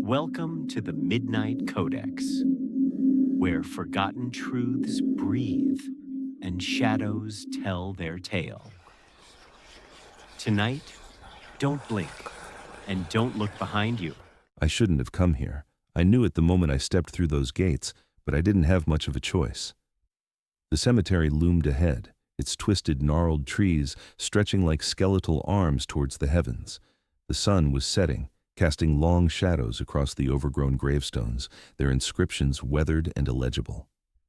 Welcome to the Midnight Codex, where forgotten truths breathe and shadows tell their tale. Tonight, don't blink and don't look behind you. I shouldn't have come here. I knew it the moment I stepped through those gates, but I didn't have much of a choice. The cemetery loomed ahead, its twisted, gnarled trees stretching like skeletal arms towards the heavens. The sun was setting, casting long shadows across the overgrown gravestones, their inscriptions weathered and illegible.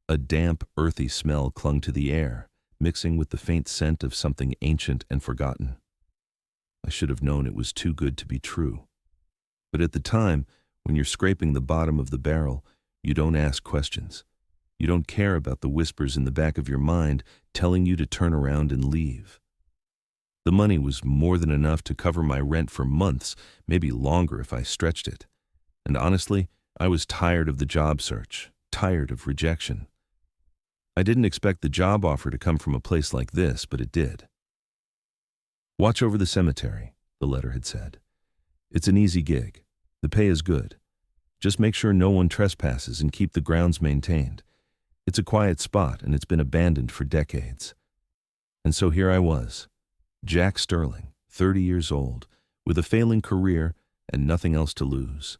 A damp, earthy smell clung to the air, mixing with the faint scent of something ancient and forgotten. I should have known it was too good to be true. But at the time, when you're scraping the bottom of the barrel, you don't ask questions. You don't care about the whispers in the back of your mind telling you to turn around and leave. The money was more than enough to cover my rent for months, maybe longer if I stretched it. And honestly, I was tired of the job search, tired of rejection. I didn't expect the job offer to come from a place like this, but it did. "Watch over the cemetery," the letter had said. "It's an easy gig. The pay is good. Just make sure no one trespasses and keep the grounds maintained. It's a quiet spot and it's been abandoned for decades." And so here I was, Jack Sterling, 30 years old, with a failing career and nothing else to lose.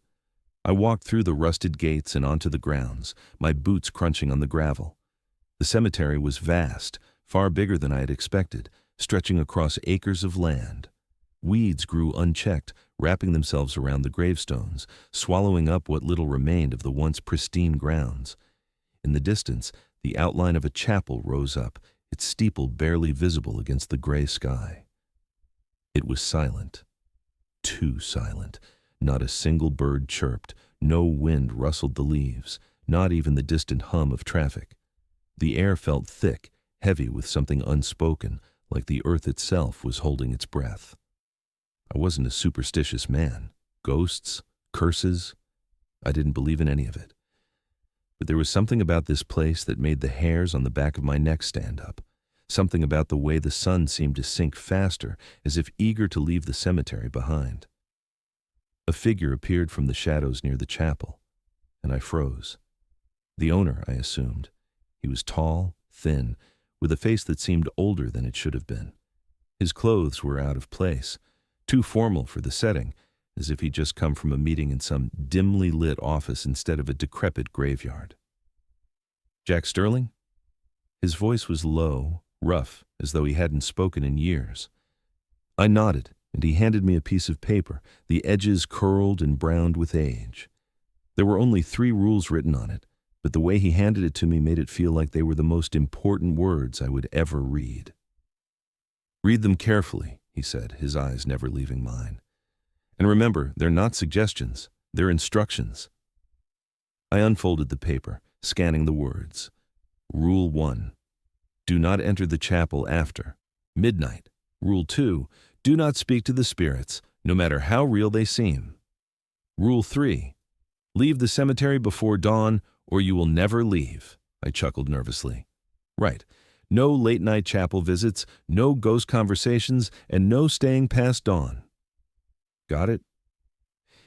I walked through the rusted gates and onto the grounds, my boots crunching on the gravel. The cemetery was vast, far bigger than I had expected, stretching across acres of land. Weeds grew unchecked, wrapping themselves around the gravestones, swallowing up what little remained of the once pristine grounds. In the distance, the outline of a chapel rose up, its steeple barely visible against the gray sky. It was silent. Too silent. Not a single bird chirped, no wind rustled the leaves, not even the distant hum of traffic. The air felt thick, heavy with something unspoken, like the earth itself was holding its breath. I wasn't a superstitious man. Ghosts, curses, I didn't believe in any of it. But there was something about this place that made the hairs on the back of my neck stand up. Something about the way the sun seemed to sink faster, as if eager to leave the cemetery behind. A figure appeared from the shadows near the chapel, and I froze. The owner, I assumed. He was tall, thin, with a face that seemed older than it should have been. His clothes were out of place, too formal for the setting, as if he'd just come from a meeting in some dimly lit office instead of a decrepit graveyard. "Jack Sterling?" His voice was low, rough, as though he hadn't spoken in years. I nodded, and he handed me a piece of paper, the edges curled and browned with age. There were only 3 rules written on it, but the way he handed it to me made it feel like they were the most important words I would ever read. "Read them carefully," he said, his eyes never leaving mine. "And remember, they're not suggestions, they're instructions." I unfolded the paper, scanning the words. Rule 1. Do not enter the chapel after midnight. Rule 2. Do not speak to the spirits, no matter how real they seem. Rule 3. Leave the cemetery before dawn, or you will never leave. I chuckled nervously. Right. No late-night chapel visits, no ghost conversations, and no staying past dawn. Got it?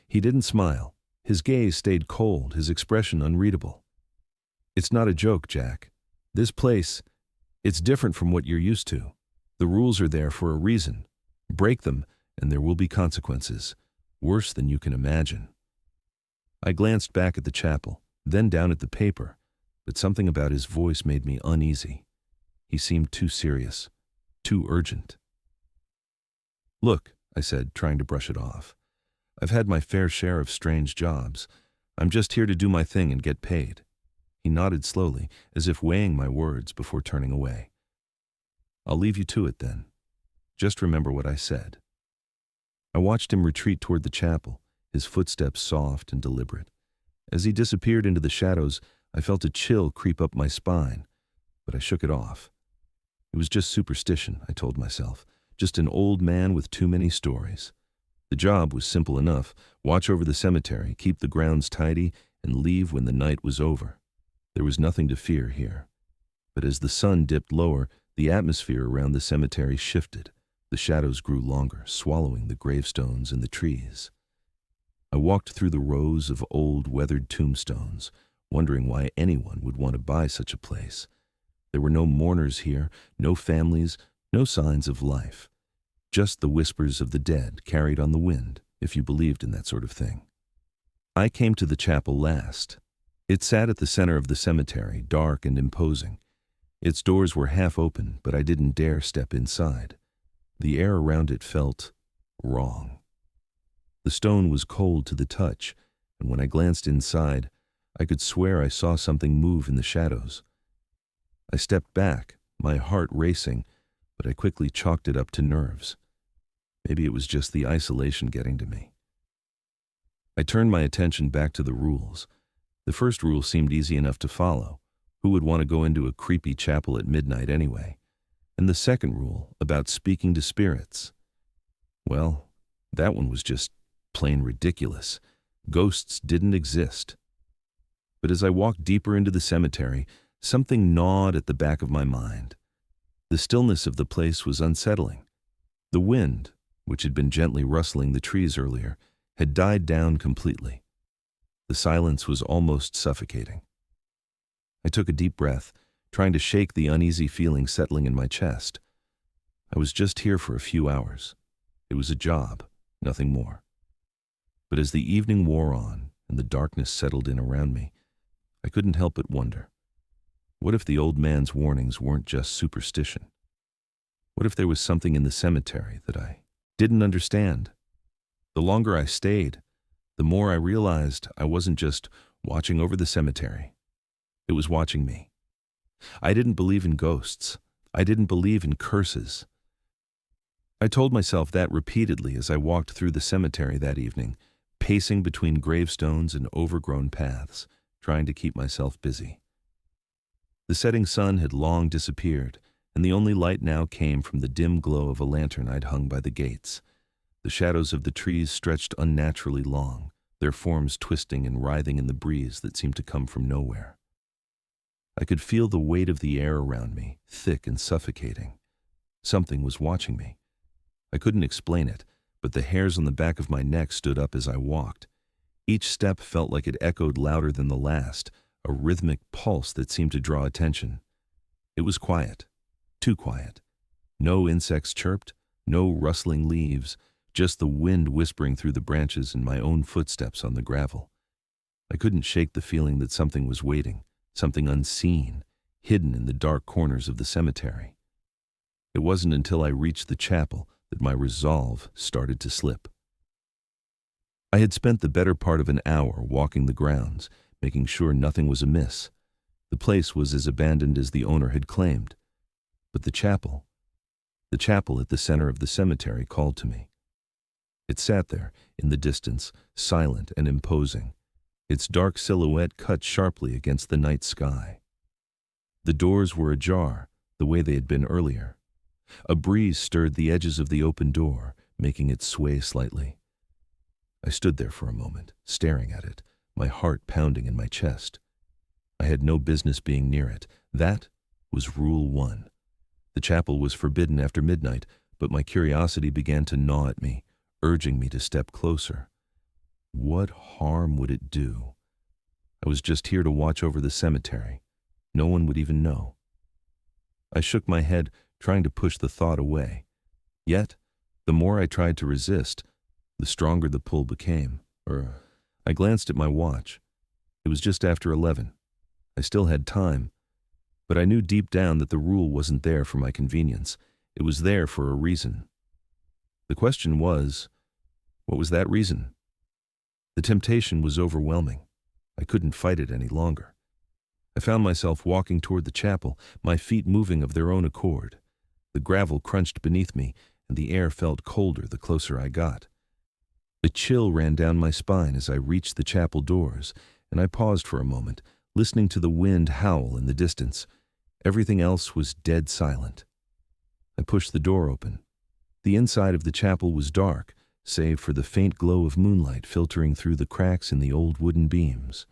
He didn't smile. His gaze stayed cold, his expression unreadable. "It's not a joke, Jack. This place, it's different from what you're used to. The rules are there for a reason. Break them, and there will be consequences, worse than you can imagine." I glanced back at the chapel, then down at the paper, but something about his voice made me uneasy. He seemed too serious, too urgent. "Look," I said, trying to brush it off. "I've had my fair share of strange jobs. I'm just here to do my thing and get paid." He nodded slowly, as if weighing my words before turning away. "I'll leave you to it then. Just remember what I said." I watched him retreat toward the chapel, his footsteps soft and deliberate. As he disappeared into the shadows, I felt a chill creep up my spine, but I shook it off. It was just superstition, I told myself, just an old man with too many stories. The job was simple enough: watch over the cemetery, keep the grounds tidy, and leave when the night was over. There was nothing to fear here. But as the sun dipped lower, the atmosphere around the cemetery shifted. The shadows grew longer, swallowing the gravestones and the trees. I walked through the rows of old, weathered tombstones, wondering why anyone would want to buy such a place. There were no mourners here, no families, no signs of life. Just the whispers of the dead carried on the wind, if you believed in that sort of thing. I came to the chapel last. It sat at the center of the cemetery, dark and imposing. Its doors were half open, but I didn't dare step inside. The air around it felt wrong. The stone was cold to the touch, and when I glanced inside, I could swear I saw something move in the shadows. I stepped back, my heart racing, but I quickly chalked it up to nerves. Maybe it was just the isolation getting to me. I turned my attention back to the rules. The first rule seemed easy enough to follow. Who would want to go into a creepy chapel at midnight anyway? And the second rule, about speaking to spirits. Well, that one was just plain ridiculous. Ghosts didn't exist. But as I walked deeper into the cemetery, something gnawed at the back of my mind. The stillness of the place was unsettling. The wind, which had been gently rustling the trees earlier, had died down completely. The silence was almost suffocating. I took a deep breath, trying to shake the uneasy feeling settling in my chest. I was just here for a few hours. It was a job, nothing more. But as the evening wore on and the darkness settled in around me, I couldn't help but wonder, what if the old man's warnings weren't just superstition? What if there was something in the cemetery that I didn't understand? The longer I stayed, the more I realized I wasn't just watching over the cemetery. It was watching me. I didn't believe in ghosts. I didn't believe in curses. I told myself that repeatedly as I walked through the cemetery that evening, pacing between gravestones and overgrown paths, trying to keep myself busy. The setting sun had long disappeared, and the only light now came from the dim glow of a lantern I'd hung by the gates. The shadows of the trees stretched unnaturally long, their forms twisting and writhing in the breeze that seemed to come from nowhere. I could feel the weight of the air around me, thick and suffocating. Something was watching me. I couldn't explain it, but the hairs on the back of my neck stood up as I walked. Each step felt like it echoed louder than the last, a rhythmic pulse that seemed to draw attention. It was quiet, too quiet. No insects chirped, no rustling leaves, just the wind whispering through the branches and my own footsteps on the gravel. I couldn't shake the feeling that something was waiting, something unseen, hidden in the dark corners of the cemetery. It wasn't until I reached the chapel that my resolve started to slip. I had spent the better part of an hour walking the grounds, making sure nothing was amiss. The place was as abandoned as the owner had claimed. But the chapel at the center of the cemetery called to me. It sat there, in the distance, silent and imposing, its dark silhouette cut sharply against the night sky. The doors were ajar, the way they had been earlier. A breeze stirred the edges of the open door, making it sway slightly. I stood there for a moment, staring at it, my heart pounding in my chest. I had no business being near it. That was Rule 1. The chapel was forbidden after midnight, but my curiosity began to gnaw at me, urging me to step closer. What harm would it do? I was just here to watch over the cemetery. No one would even know. I shook my head, trying to push the thought away. Yet, the more I tried to resist, the stronger the pull became. I glanced at my watch. It was just after 11. I still had time, but I knew deep down that the rule wasn't there for my convenience. It was there for a reason. The question was, what was that reason? The temptation was overwhelming. I couldn't fight it any longer. I found myself walking toward the chapel, my feet moving of their own accord. The gravel crunched beneath me, and the air felt colder the closer I got. A chill ran down my spine as I reached the chapel doors, and I paused for a moment, listening to the wind howl in the distance. Everything else was dead silent. I pushed the door open. The inside of the chapel was dark, save for the faint glow of moonlight filtering through the cracks in the old wooden beams.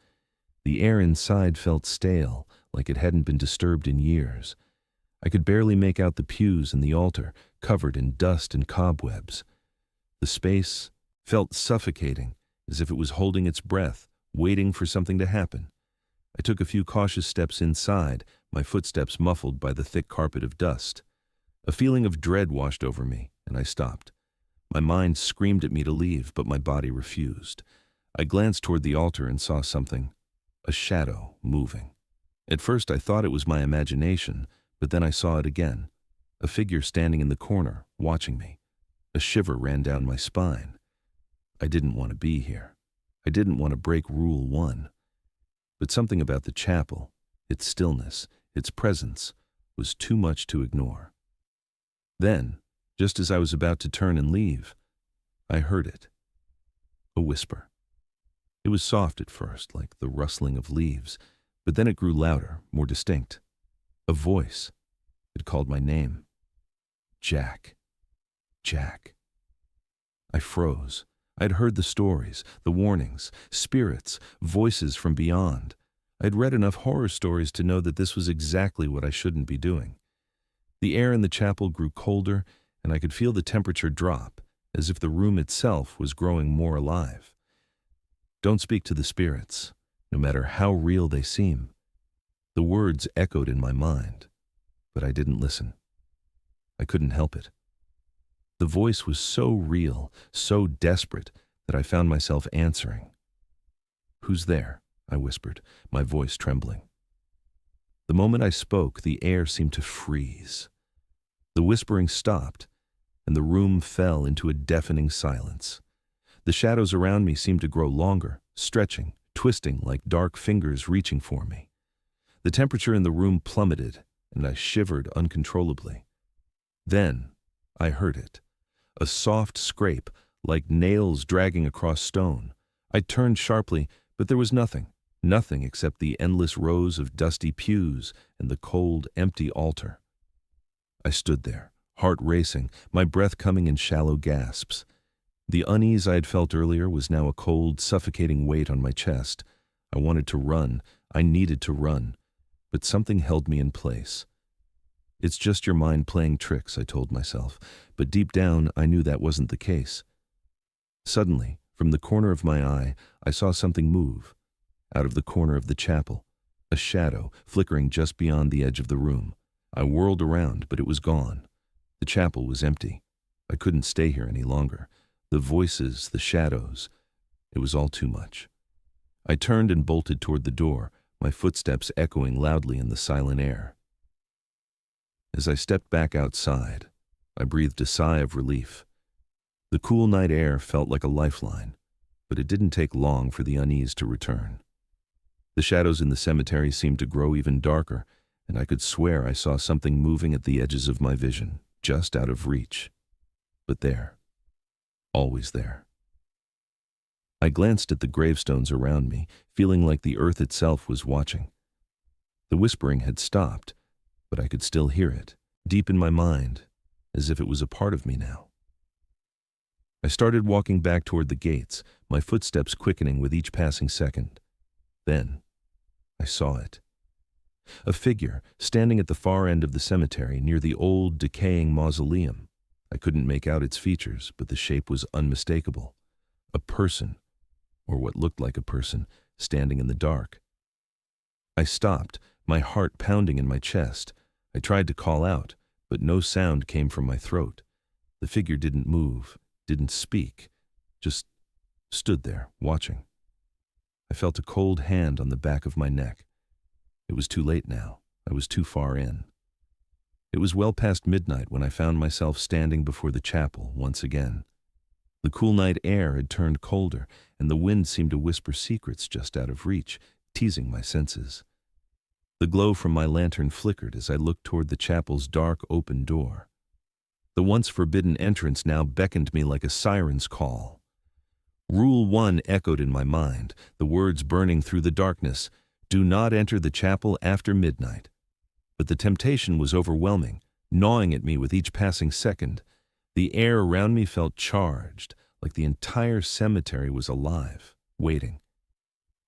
The air inside felt stale, like it hadn't been disturbed in years. I could barely make out the pews and the altar, covered in dust and cobwebs. The space felt suffocating, as if it was holding its breath, waiting for something to happen. I took a few cautious steps inside, my footsteps muffled by the thick carpet of dust. A feeling of dread washed over me, and I stopped. My mind screamed at me to leave, but my body refused. I glanced toward the altar and saw something, a shadow, moving. At first I thought it was my imagination, but then I saw it again. A figure standing in the corner, watching me. A shiver ran down my spine. I didn't want to be here. I didn't want to break Rule 1. But something about the chapel, its stillness, its presence, was too much to ignore. Then, just as I was about to turn and leave, I heard it. A whisper. It was soft at first, like the rustling of leaves, but then it grew louder, more distinct. A voice. It called my name. Jack. Jack. I froze. I'd heard the stories, the warnings, spirits, voices from beyond. I'd read enough horror stories to know that this was exactly what I shouldn't be doing. The air in the chapel grew colder, and I could feel the temperature drop, as if the room itself was growing more alive. Don't speak to the spirits, no matter how real they seem. The words echoed in my mind, but I didn't listen. I couldn't help it. The voice was so real, so desperate, that I found myself answering. "Who's there?" I whispered, my voice trembling. The moment I spoke, the air seemed to freeze. The whispering stopped, and the room fell into a deafening silence. The shadows around me seemed to grow longer, stretching, twisting like dark fingers reaching for me. The temperature in the room plummeted, and I shivered uncontrollably. Then I heard it. A soft scrape, like nails dragging across stone. I turned sharply, but there was nothing except the endless rows of dusty pews and the cold, empty altar. I stood there, heart racing, my breath coming in shallow gasps. The unease I had felt earlier was now a cold, suffocating weight on my chest. I wanted to run. I needed to run. But something held me in place. "It's just your mind playing tricks," I told myself, but deep down I knew that wasn't the case. Suddenly, from the corner of my eye, I saw something move. Out of the corner of the chapel, a shadow flickering just beyond the edge of the room. I whirled around, but it was gone. The chapel was empty. I couldn't stay here any longer. The voices, the shadows, it was all too much. I turned and bolted toward the door, my footsteps echoing loudly in the silent air. As I stepped back outside, I breathed a sigh of relief. The cool night air felt like a lifeline, but it didn't take long for the unease to return. The shadows in the cemetery seemed to grow even darker, and I could swear I saw something moving at the edges of my vision, just out of reach. But there. Always there. I glanced at the gravestones around me, feeling like the earth itself was watching. The whispering had stopped, but I could still hear it, deep in my mind, as if it was a part of me now. I started walking back toward the gates, my footsteps quickening with each passing second. Then, I saw it. A figure, standing at the far end of the cemetery near the old, decaying mausoleum. I couldn't make out its features, but the shape was unmistakable. A person, or what looked like a person, standing in the dark. I stopped, my heart pounding in my chest. I tried to call out, but no sound came from my throat. The figure didn't move, didn't speak, just stood there, watching. I felt a cold hand on the back of my neck. It was too late now. I was too far in. It was well past midnight when I found myself standing before the chapel once again. The cool night air had turned colder, and the wind seemed to whisper secrets just out of reach, teasing my senses. The glow from my lantern flickered as I looked toward the chapel's dark, open door. The once forbidden entrance now beckoned me like a siren's call. Rule 1 echoed in my mind, the words burning through the darkness: "Do not enter the chapel after midnight." But the temptation was overwhelming, gnawing at me with each passing second. The air around me felt charged, like the entire cemetery was alive, waiting.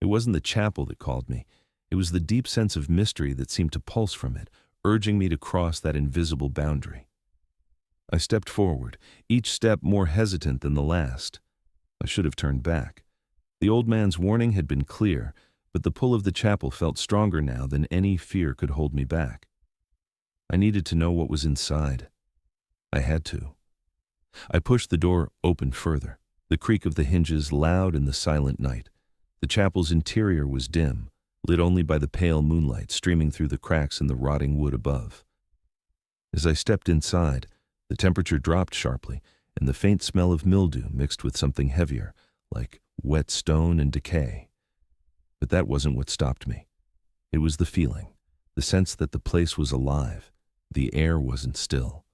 It wasn't the chapel that called me. It was the deep sense of mystery that seemed to pulse from it, urging me to cross that invisible boundary. I stepped forward, each step more hesitant than the last. I should have turned back, The old man's warning had been clear, but the pull of the chapel felt stronger now than any fear could hold me back. I needed to know what was inside. I had to. I pushed the door open further, the creak of the hinges loud in the silent night. The chapel's interior was dim, lit only by the pale moonlight streaming through the cracks in the rotting wood above. As I stepped inside, the temperature dropped sharply, and the faint smell of mildew mixed with something heavier, like wet stone and decay. But that wasn't what stopped me. It was the feeling, the sense that the place was alive. The air wasn't still.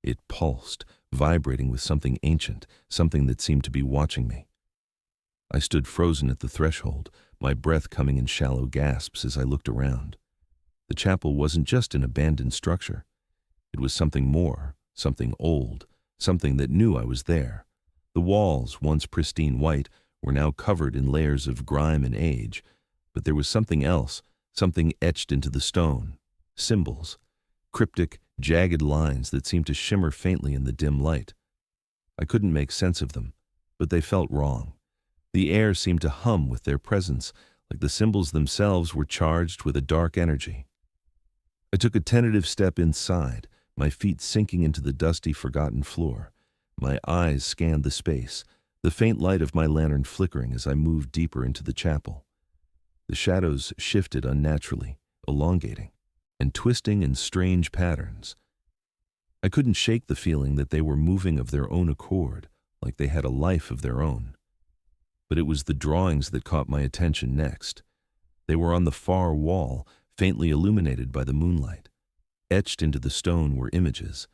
It pulsed, vibrating with something ancient, something that seemed to be watching me. I stood frozen at the threshold, my breath coming in shallow gasps as I looked around. The chapel wasn't just an abandoned structure. It was something more, something old, something that knew I was there. The walls, once pristine white, were now covered in layers of grime and age, but there was something else, something etched into the stone. Symbols, cryptic, jagged lines that seemed to shimmer faintly in the dim light. I couldn't make sense of them, but they felt wrong. The air seemed to hum with their presence, like the symbols themselves were charged with a dark energy. I took a tentative step inside, my feet sinking into the dusty, forgotten floor. My eyes scanned the space, the faint light of my lantern flickering as I moved deeper into the chapel. The shadows shifted unnaturally, elongating, and twisting in strange patterns. I couldn't shake the feeling that they were moving of their own accord, like they had a life of their own. But it was the drawings that caught my attention next. They were on the far wall, faintly illuminated by the moonlight. Etched into the stone were images,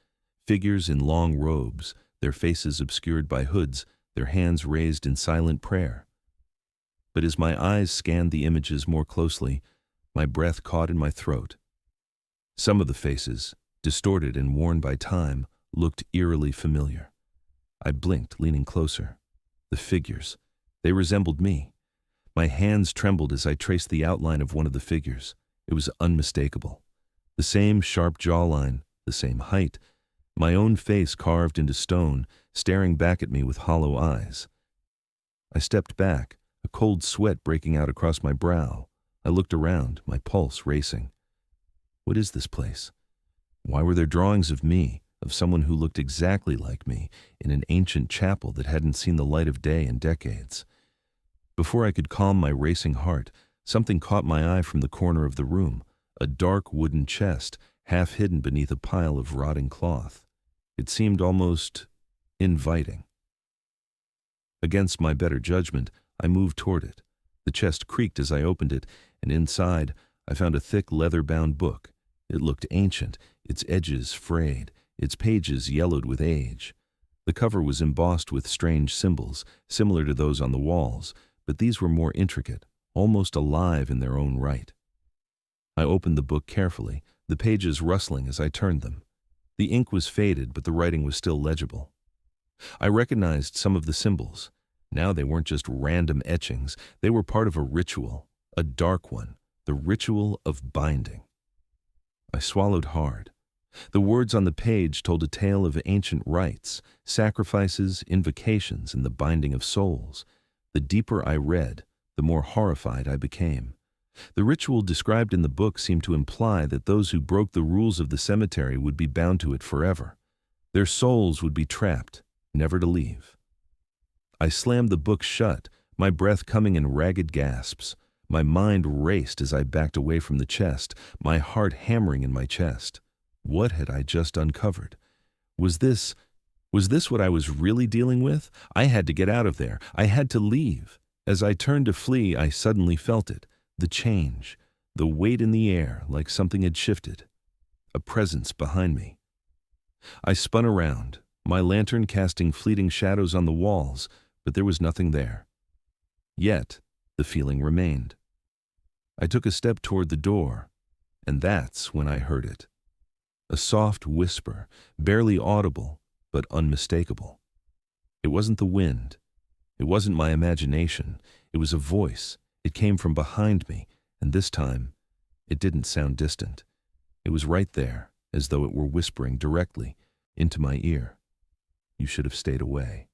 figures in long robes, their faces obscured by hoods, their hands raised in silent prayer. But as my eyes scanned the images more closely, my breath caught in my throat. Some of the faces, distorted and worn by time, looked eerily familiar. I blinked, leaning closer. The figures, they resembled me. My hands trembled as I traced the outline of one of the figures. It was unmistakable. The same sharp jawline, the same height, my own face carved into stone, staring back at me with hollow eyes. I stepped back, a cold sweat breaking out across my brow. I looked around, my pulse racing. What is this place? Why were there drawings of me, of someone who looked exactly like me, in an ancient chapel that hadn't seen the light of day in decades? Before I could calm my racing heart, something caught my eye from the corner of the room, a dark wooden chest, half hidden beneath a pile of rotting cloth. It seemed almost inviting. Against my better judgment, I moved toward it. The chest creaked as I opened it, and inside I found a thick leather-bound book. It looked ancient, its edges frayed, its pages yellowed with age. The cover was embossed with strange symbols, similar to those on the walls, but these were more intricate, almost alive in their own right. I opened the book carefully, the pages rustling as I turned them. The ink was faded, but the writing was still legible. I recognized some of the symbols. Now they weren't just random etchings, they were part of a ritual, a dark one, the ritual of binding. I swallowed hard. The words on the page told a tale of ancient rites, sacrifices, invocations, and the binding of souls. The deeper I read, the more horrified I became. The ritual described in the book seemed to imply that those who broke the rules of the cemetery would be bound to it forever. Their souls would be trapped, never to leave. I slammed the book shut, my breath coming in ragged gasps. My mind raced as I backed away from the chest, my heart hammering in my chest. What had I just uncovered? Was this what I was really dealing with? I had to get out of there. I had to leave. As I turned to flee, I suddenly felt it. The change, the weight in the air, like something had shifted. A presence behind me. I spun around, my lantern casting fleeting shadows on the walls, but there was nothing there. Yet, the feeling remained. I took a step toward the door, and that's when I heard it. A soft whisper, barely audible, but unmistakable. It wasn't the wind. It wasn't my imagination. It was a voice. It came from behind me, and this time, it didn't sound distant. It was right there, as though it were whispering directly into my ear. You should have stayed away.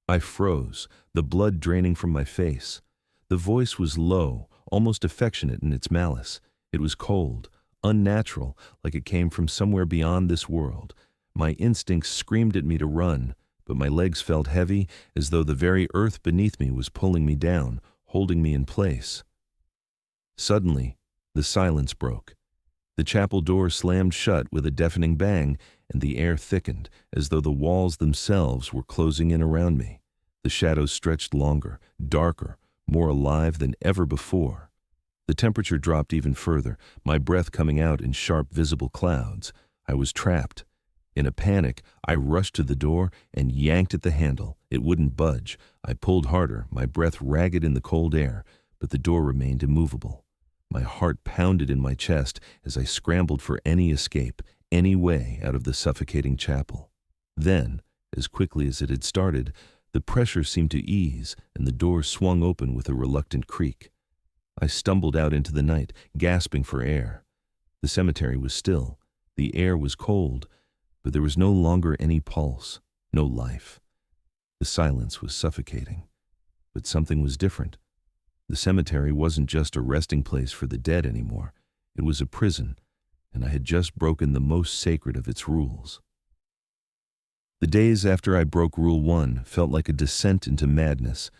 I froze, the blood draining from my face. The voice was low, almost affectionate in its malice. It was cold, unnatural, like it came from somewhere beyond this world. My instincts screamed at me to run, but my legs felt heavy, as though the very earth beneath me was pulling me down, holding me in place. Suddenly, the silence broke. The chapel door slammed shut with a deafening bang, and the air thickened, as though the walls themselves were closing in around me. The shadows stretched longer, darker, more alive than ever before. The temperature dropped even further, my breath coming out in sharp, visible clouds. I was trapped. In a panic, I rushed to the door and yanked at the handle. It wouldn't budge. I pulled harder, my breath ragged in the cold air, but the door remained immovable. My heart pounded in my chest as I scrambled for any escape, any way out of the suffocating chapel. Then, as quickly as it had started, the pressure seemed to ease, and the door swung open with a reluctant creak. I stumbled out into the night, gasping for air. The cemetery was still. The air was cold, but there was no longer any pulse, no life. The silence was suffocating. But something was different. The cemetery wasn't just a resting place for the dead anymore. It was a prison, and I had just broken the most sacred of its rules. The days after I broke Rule 1 felt like a descent into madness.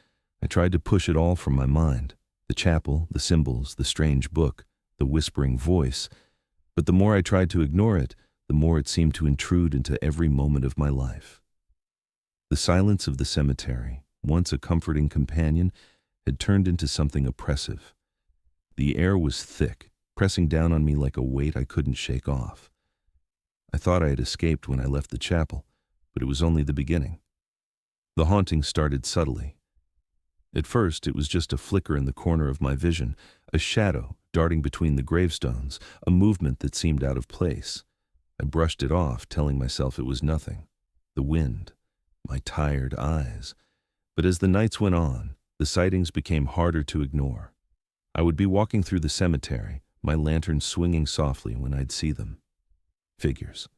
I tried to push it all from my mind. The chapel, the symbols, the strange book, the whispering voice. But the more I tried to ignore it, the more it seemed to intrude into every moment of my life. The silence of the cemetery, once a comforting companion, had turned into something oppressive. The air was thick, pressing down on me like a weight I couldn't shake off. I thought I had escaped when I left the chapel, but it was only the beginning. The haunting started subtly. At first, it was just a flicker in the corner of my vision, a shadow darting between the gravestones, a movement that seemed out of place. I brushed it off, telling myself it was nothing. The wind, my tired eyes. But as the nights went on, the sightings became harder to ignore. I would be walking through the cemetery, my lantern swinging softly when I'd see them. Figures.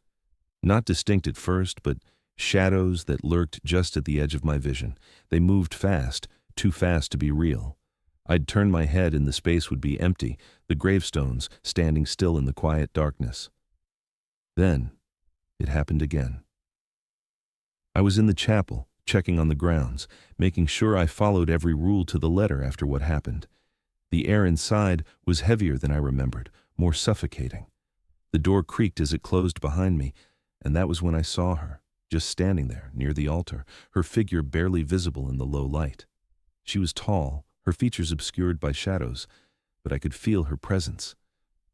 Not distinct at first, but shadows that lurked just at the edge of my vision. They moved fast, too fast to be real. I'd turn my head and the space would be empty, the gravestones standing still in the quiet darkness. Then, it happened again. I was in the chapel, checking on the grounds, making sure I followed every rule to the letter after what happened. The air inside was heavier than I remembered, more suffocating. The door creaked as it closed behind me, and that was when I saw her, just standing there near the altar, her figure barely visible in the low light. She was tall, her features obscured by shadows, but I could feel her presence.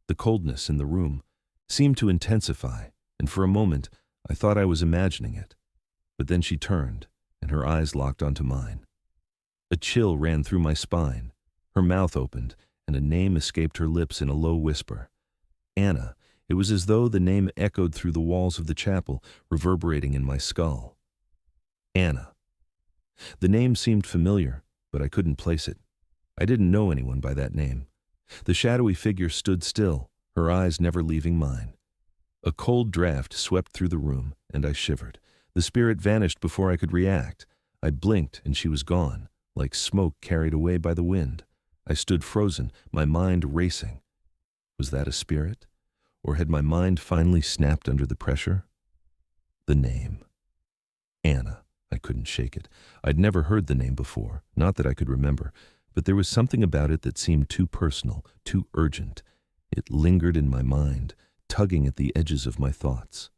The coldness in the room seemed to intensify, and for a moment I thought I was imagining it. But then she turned, and her eyes locked onto mine. A chill ran through my spine. Her mouth opened, and a name escaped her lips in a low whisper. Anna. It was as though the name echoed through the walls of the chapel, reverberating in my skull. Anna. The name seemed familiar, but I couldn't place it. I didn't know anyone by that name. The shadowy figure stood still, her eyes never leaving mine. A cold draft swept through the room, and I shivered. The spirit vanished before I could react. I blinked, and she was gone, like smoke carried away by the wind. I stood frozen, my mind racing. Was that a spirit? Or had my mind finally snapped under the pressure? The name. Anna. I couldn't shake it. I'd never heard the name before, not that I could remember, but there was something about it that seemed too personal, too urgent. It lingered in my mind, tugging at the edges of my thoughts.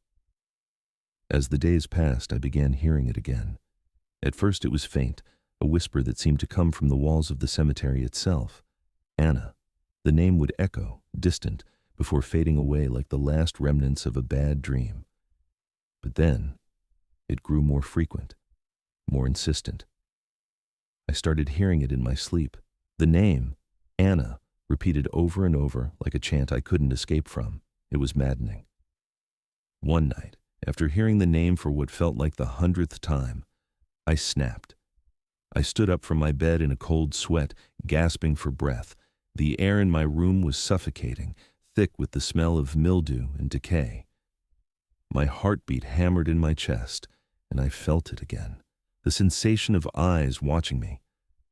As the days passed, I began hearing it again. At first it was faint, a whisper that seemed to come from the walls of the cemetery itself. Anna. The name would echo, distant, before fading away like the last remnants of a bad dream. But then, it grew more frequent, more insistent. I started hearing it in my sleep. The name, Anna, repeated over and over like a chant I couldn't escape from. It was maddening. One night, after hearing the name for what felt like the 100th time, I snapped. I stood up from my bed in a cold sweat, gasping for breath. The air in my room was suffocating, thick with the smell of mildew and decay. My heartbeat hammered in my chest, and I felt it again. the sensation of eyes watching me.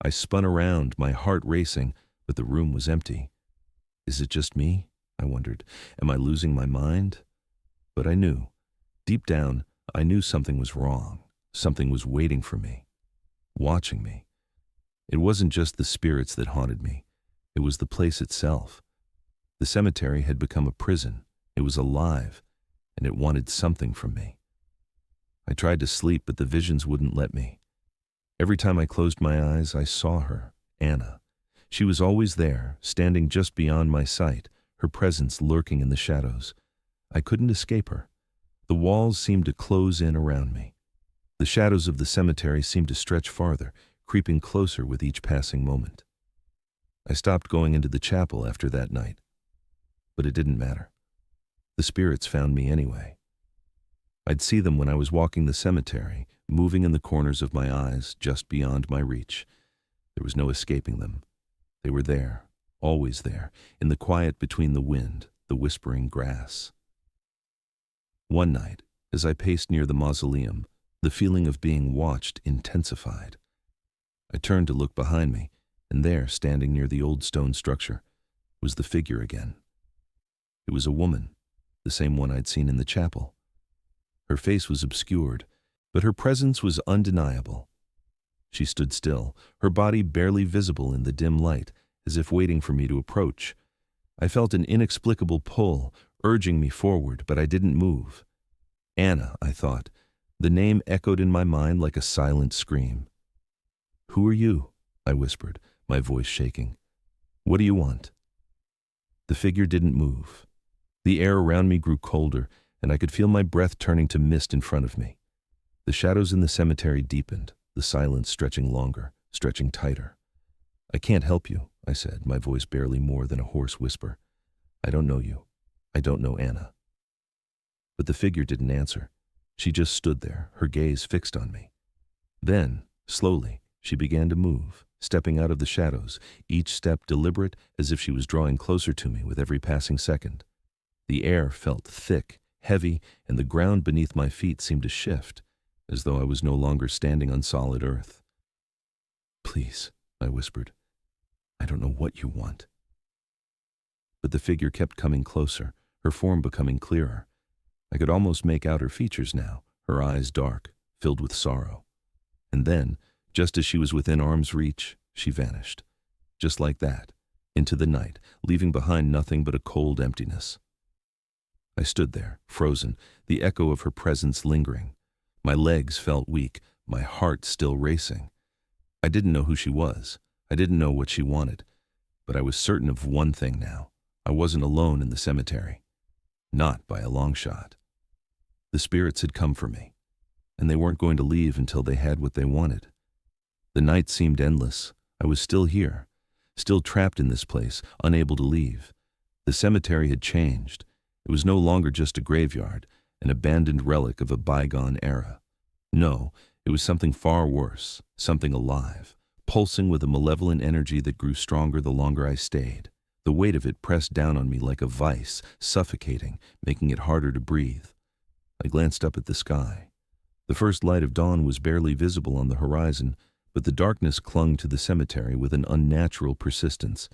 I spun around, my heart racing, but the room was empty. Is it just me? I wondered. Am I losing my mind? But I knew. Deep down, I knew something was wrong. Something was waiting for me, watching me. It wasn't just the spirits that haunted me. It was the place itself. The cemetery had become a prison. It was alive, and it wanted something from me. I tried to sleep, but the visions wouldn't let me. Every time I closed my eyes, I saw her, Anna. She was always there, standing just beyond my sight, her presence lurking in the shadows. I couldn't escape her. The walls seemed to close in around me. The shadows of the cemetery seemed to stretch farther, creeping closer with each passing moment. I stopped going into the chapel after that night, but it didn't matter. The spirits found me anyway. I'd see them when I was walking the cemetery, moving in the corners of my eyes, just beyond my reach. There was no escaping them. They were there, always there, in the quiet between the wind, the whispering grass. One night, as I paced near the mausoleum, the feeling of being watched intensified. I turned to look behind me, and there, standing near the old stone structure, was the figure again. It was a woman, the same one I'd seen in the chapel. Her face was obscured, but her presence was undeniable. She stood still, her body barely visible in the dim light, as if waiting for me to approach. I felt an inexplicable pull, urging me forward, but I didn't move. Anna, I thought. The name echoed in my mind like a silent scream. "Who are you?" I whispered, my voice shaking. "What do you want?" The figure didn't move. The air around me grew colder, and I could feel my breath turning to mist in front of me. The shadows in the cemetery deepened, the silence stretching longer, stretching tighter. "I can't help you," I said, my voice barely more than a hoarse whisper. "I don't know you. I don't know Anna." But the figure didn't answer. She just stood there, her gaze fixed on me. Then, slowly, she began to move, stepping out of the shadows, each step deliberate, as if she was drawing closer to me with every passing second. The air felt thick, heavy, and the ground beneath my feet seemed to shift, as though I was no longer standing on solid earth. "Please," I whispered. "I don't know what you want." But the figure kept coming closer, her form becoming clearer. I could almost make out her features now, her eyes dark, filled with sorrow. And then, just as she was within arm's reach, she vanished. Just like that, into the night, leaving behind nothing but a cold emptiness. I stood there, frozen, the echo of her presence lingering. My legs felt weak, my heart still racing. I didn't know who she was. I didn't know what she wanted. But I was certain of one thing now. I wasn't alone in the cemetery. Not by a long shot. The spirits had come for me, and they weren't going to leave until they had what they wanted. The night seemed endless. I was still here, still trapped in this place, unable to leave. The cemetery had changed. It was no longer just a graveyard, an abandoned relic of a bygone era. No, it was something far worse, something alive, pulsing with a malevolent energy that grew stronger the longer I stayed. The weight of it pressed down on me like a vice, suffocating, making it harder to breathe. I glanced up at the sky. The first light of dawn was barely visible on the horizon, but the darkness clung to the cemetery with an unnatural persistence,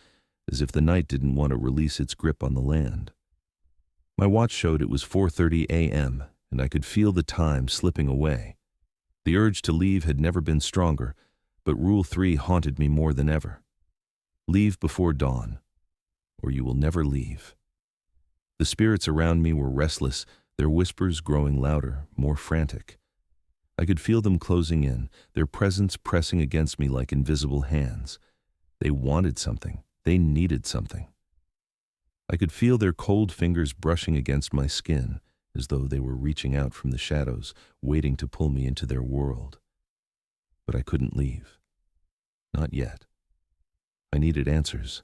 as if the night didn't want to release its grip on the land. My watch showed it was 4:30 a.m., and I could feel the time slipping away. The urge to leave had never been stronger, but Rule 3 haunted me more than ever. Leave before dawn, or you will never leave. The spirits around me were restless, their whispers growing louder, more frantic. I could feel them closing in, their presence pressing against me like invisible hands. They wanted something. They needed something. I could feel their cold fingers brushing against my skin, as though they were reaching out from the shadows, waiting to pull me into their world. But I couldn't leave. Not yet. I needed answers.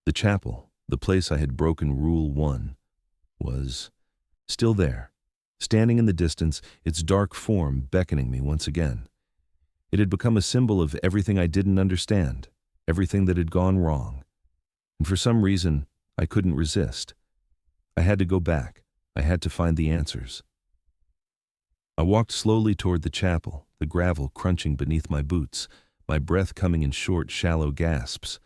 The chapel, the place I had broken Rule 1, was still there, standing in the distance, its dark form beckoning me once again. It had become a symbol of everything I didn't understand, everything that had gone wrong. And for some reason, I couldn't resist. I had to go back. I had to find the answers. I walked slowly toward the chapel, the gravel crunching beneath my boots, my breath coming in short, shallow gasps.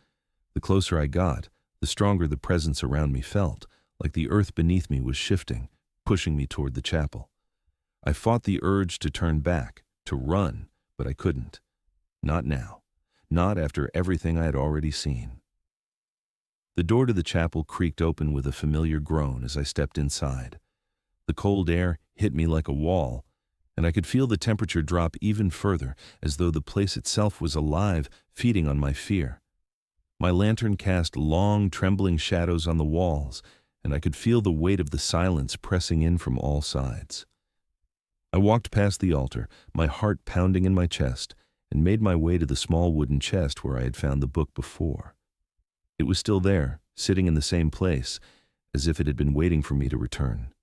The closer I got, the stronger the presence around me felt, like the earth beneath me was shifting, pushing me toward the chapel. I fought the urge to turn back, to run, but I couldn't. Not now. Not after everything I had already seen. The door to the chapel creaked open with a familiar groan as I stepped inside. The cold air hit me like a wall, and I could feel the temperature drop even further, as though the place itself was alive, feeding on my fear. My lantern cast long, trembling shadows on the walls, and I could feel the weight of the silence pressing in from all sides. I walked past the altar, my heart pounding in my chest, and made my way to the small wooden chest where I had found the book before. It was still there, sitting in the same place, as if it had been waiting for me to return.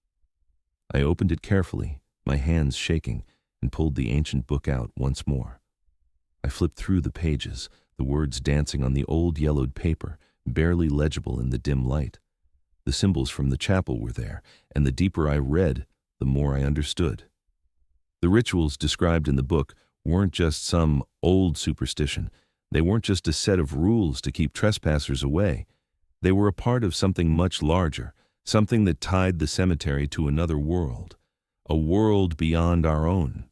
I opened it carefully, my hands shaking, and pulled the ancient book out once more. I flipped through the pages, the words dancing on the old yellowed paper, barely legible in the dim light. The symbols from the chapel were there, and the deeper I read, the more I understood. The rituals described in the book weren't just some old superstition. They weren't just a set of rules to keep trespassers away. They were a part of something much larger, something that tied the cemetery to another world, a world beyond our own.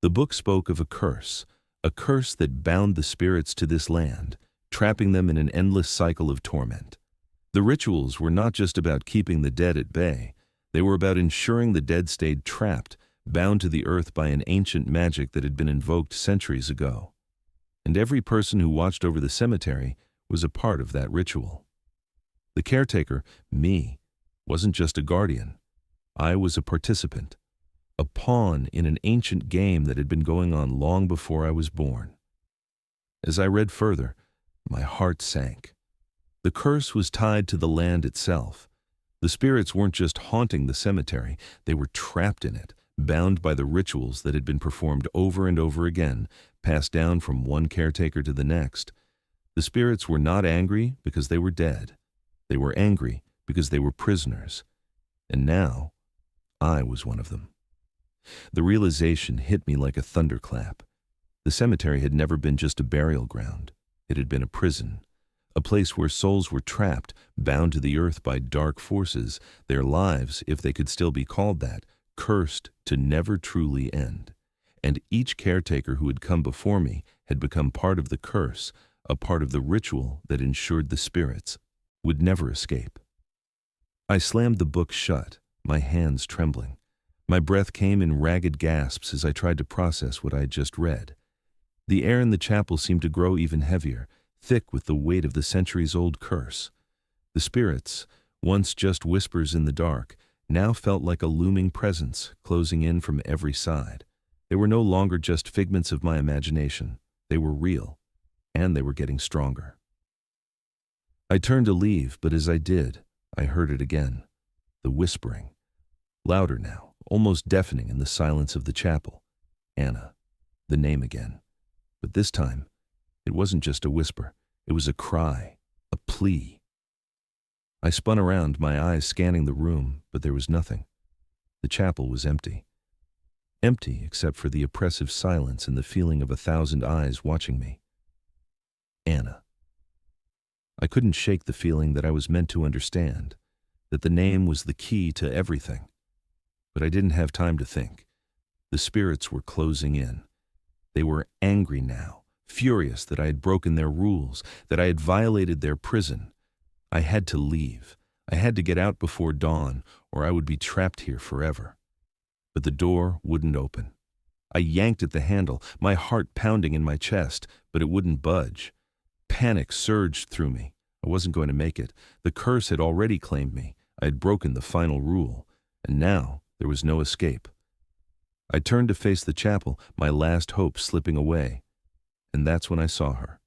The book spoke of a curse that bound the spirits to this land, trapping them in an endless cycle of torment. The rituals were not just about keeping the dead at bay. They were about ensuring the dead stayed trapped, bound to the earth by an ancient magic that had been invoked centuries ago. And every person who watched over the cemetery was a part of that ritual. The caretaker, me, wasn't just a guardian. I was a participant, a pawn in an ancient game that had been going on long before I was born. As I read further, my heart sank. The curse was tied to the land itself. The spirits weren't just haunting the cemetery, they were trapped in it, bound by the rituals that had been performed over and over again, passed down from one caretaker to the next. The spirits were not angry because they were dead. They were angry because they were prisoners. And now, I was one of them. The realization hit me like a thunderclap. The cemetery had never been just a burial ground. It had been a prison, a place where souls were trapped, bound to the earth by dark forces, their lives, if they could still be called that, cursed to never truly end. And each caretaker who had come before me had become part of the curse, a part of the ritual that ensured the spirits would never escape. I slammed the book shut, my hands trembling. My breath came in ragged gasps as I tried to process what I had just read. The air in the chapel seemed to grow even heavier, thick with the weight of the centuries-old curse. The spirits, once just whispers in the dark, now felt like a looming presence closing in from every side. They were no longer just figments of my imagination. They were real, and they were getting stronger. I turned to leave, but as I did, I heard it again. The whispering. Louder now, almost deafening in the silence of the chapel. Anna. The name again. But this time, it wasn't just a whisper. It was a cry, a plea. I spun around, my eyes scanning the room, but there was nothing. The chapel was empty. Empty except for the oppressive silence and the feeling of 1,000 eyes watching me. Anna. I couldn't shake the feeling that I was meant to understand, that the name was the key to everything. But I didn't have time to think. The spirits were closing in. They were angry now, furious that I had broken their rules, that I had violated their prison. I had to leave. I had to get out before dawn, or I would be trapped here forever. But the door wouldn't open. I yanked at the handle, my heart pounding in my chest, but it wouldn't budge. Panic surged through me. I wasn't going to make it. The curse had already claimed me. I had broken the final rule, and now there was no escape. I turned to face the chapel, my last hope slipping away. And that's when I saw her.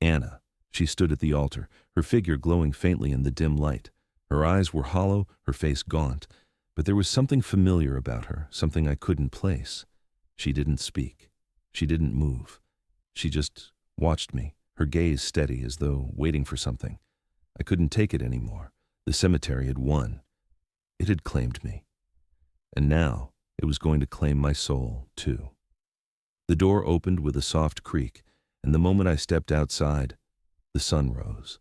Anna. She stood at the altar, her figure glowing faintly in the dim light. Her eyes were hollow, her face gaunt, but there was something familiar about her, something I couldn't place. She didn't speak. She didn't move. She just watched me, her gaze steady as though waiting for something. I couldn't take it anymore. The cemetery had won. It had claimed me. And now it was going to claim my soul, too. The door opened with a soft creak, and the moment I stepped outside, the sun rose.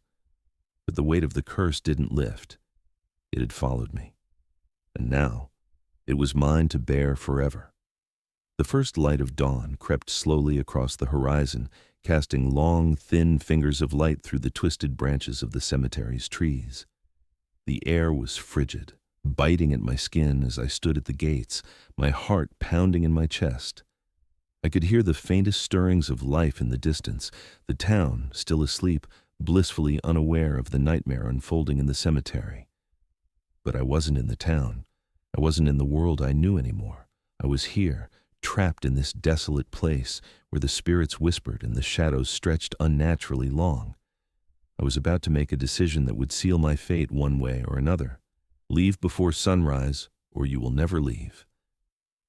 But the weight of the curse didn't lift. It had followed me. And now, it was mine to bear forever. The first light of dawn crept slowly across the horizon, casting long, thin fingers of light through the twisted branches of the cemetery's trees. The air was frigid, biting at my skin as I stood at the gates, my heart pounding in my chest. I could hear the faintest stirrings of life in the distance, the town, still asleep, blissfully unaware of the nightmare unfolding in the cemetery. But I wasn't in the town. I wasn't in the world I knew anymore. I was here, trapped in this desolate place where the spirits whispered and the shadows stretched unnaturally long. I was about to make a decision that would seal my fate one way or another. Leave before sunrise, or you will never leave.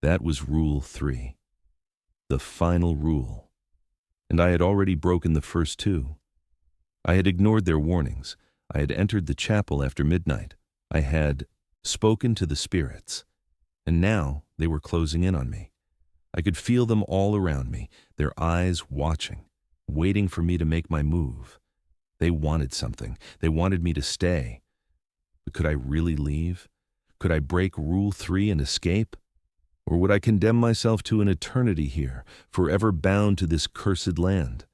That was Rule 3. The final rule. And I had already broken the first two. I had ignored their warnings. I had entered the chapel after midnight. I had spoken to the spirits. And now they were closing in on me. I could feel them all around me, their eyes watching, waiting for me to make my move. They wanted something. They wanted me to stay. But could I really leave? Could I break Rule 3 and escape? Or would I condemn myself to an eternity here, forever bound to this cursed land?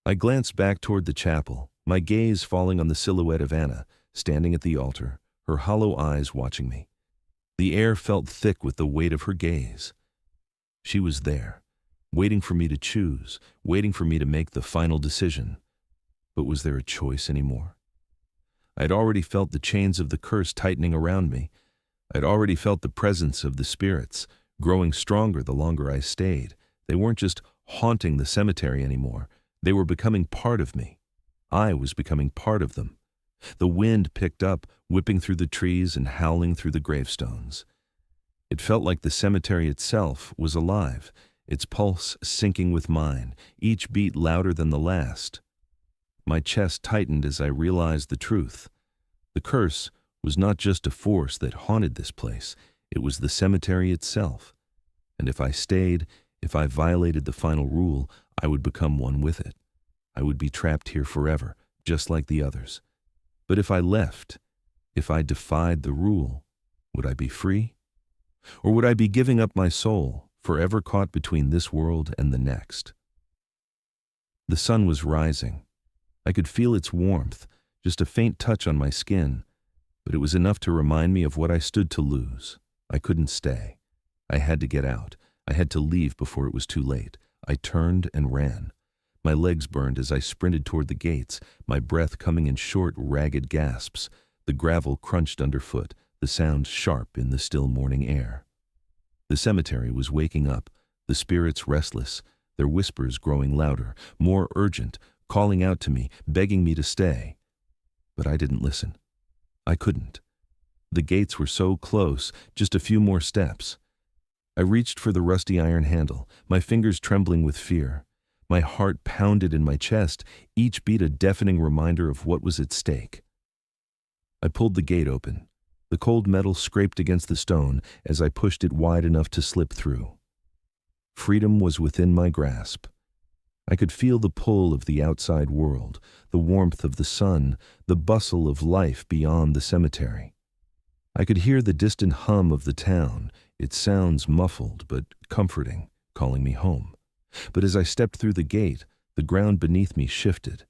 I glanced back toward the chapel, my gaze falling on the silhouette of Anna, standing at the altar, her hollow eyes watching me. The air felt thick with the weight of her gaze. She was there, waiting for me to choose, waiting for me to make the final decision. But was there a choice anymore? I had already felt the chains of the curse tightening around me. I had already felt the presence of the spirits, growing stronger the longer I stayed. They weren't just haunting the cemetery anymore. They were becoming part of me. I was becoming part of them. The wind picked up, whipping through the trees and howling through the gravestones. It felt like the cemetery itself was alive, its pulse syncing with mine, each beat louder than the last. My chest tightened as I realized the truth. The curse was not just a force that haunted this place, it was the cemetery itself. And if I stayed, if I violated the final rule, I would become one with it. I would be trapped here forever, just like the others. But if I left, if I defied the rule, would I be free? Or would I be giving up my soul, forever caught between this world and the next? The sun was rising. I could feel its warmth, just a faint touch on my skin, but it was enough to remind me of what I stood to lose. I couldn't stay. I had to get out. I had to leave before it was too late. I turned and ran. My legs burned as I sprinted toward the gates, my breath coming in short, ragged gasps. The gravel crunched underfoot, the sound sharp in the still morning air. The cemetery was waking up, the spirits restless, their whispers growing louder, more urgent, calling out to me, begging me to stay. But I didn't listen. I couldn't. The gates were so close, just a few more steps. I reached for the rusty iron handle, my fingers trembling with fear. My heart pounded in my chest, each beat a deafening reminder of what was at stake. I pulled the gate open. The cold metal scraped against the stone as I pushed it wide enough to slip through. Freedom was within my grasp. I could feel the pull of the outside world, the warmth of the sun, the bustle of life beyond the cemetery. I could hear the distant hum of the town, its sounds muffled but comforting, calling me home. But as I stepped through the gate, the ground beneath me shifted.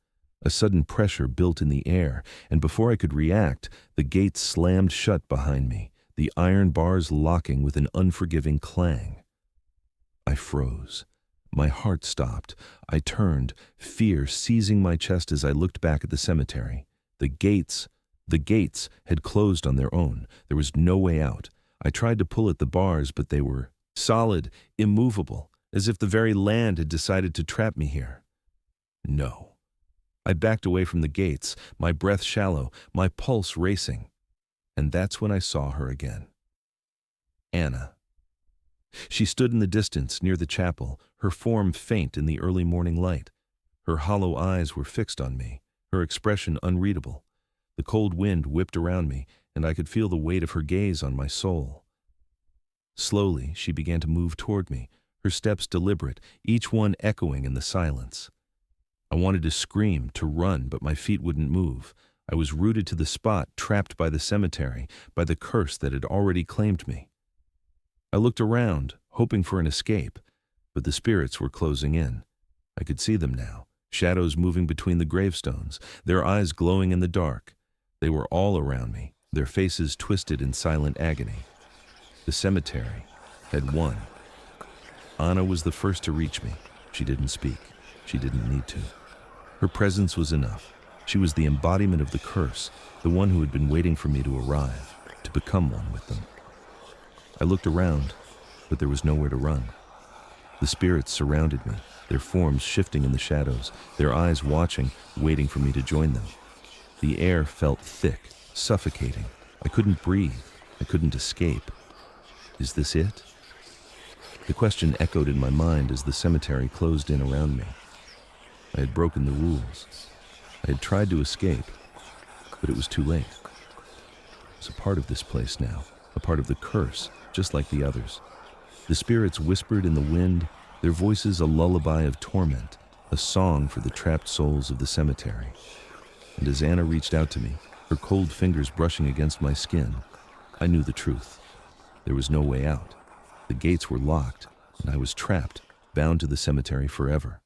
A sudden pressure built in the air, and before I could react, the gate slammed shut behind me, the iron bars locking with an unforgiving clang. I froze. My heart stopped. I turned, fear seizing my chest as I looked back at the cemetery. The gates had closed on their own. There was no way out. I tried to pull at the bars, but they were solid, immovable, as if the very land had decided to trap me here. No. I backed away from the gates, my breath shallow, my pulse racing. And that's when I saw her again. Anna. She stood in the distance near the chapel, her form faint in the early morning light. Her hollow eyes were fixed on me, her expression unreadable. The cold wind whipped around me, and I could feel the weight of her gaze on my soul. Slowly, she began to move toward me, her steps deliberate, each one echoing in the silence. I wanted to scream, to run, but my feet wouldn't move. I was rooted to the spot, trapped by the cemetery, by the curse that had already claimed me. I looked around, hoping for an escape, but the spirits were closing in. I could see them now, shadows moving between the gravestones, their eyes glowing in the dark. They were all around me, their faces twisted in silent agony. The cemetery had won. Anna was the first to reach me. She didn't speak. She didn't need to. Her presence was enough. She was the embodiment of the curse, the one who had been waiting for me to arrive, to become one with them. I looked around, but there was nowhere to run. The spirits surrounded me, their forms shifting in the shadows, their eyes watching, waiting for me to join them. The air felt thick, suffocating. I couldn't breathe. I couldn't escape. Is this it? The question echoed in my mind as the cemetery closed in around me. I had broken the rules. I had tried to escape, but it was too late. I was a part of this place now, a part of the curse, just like the others. The spirits whispered in the wind, their voices a lullaby of torment, a song for the trapped souls of the cemetery. And as Anna reached out to me, her cold fingers brushing against my skin, I knew the truth. There was no way out. The gates were locked, and I was trapped, bound to the cemetery forever.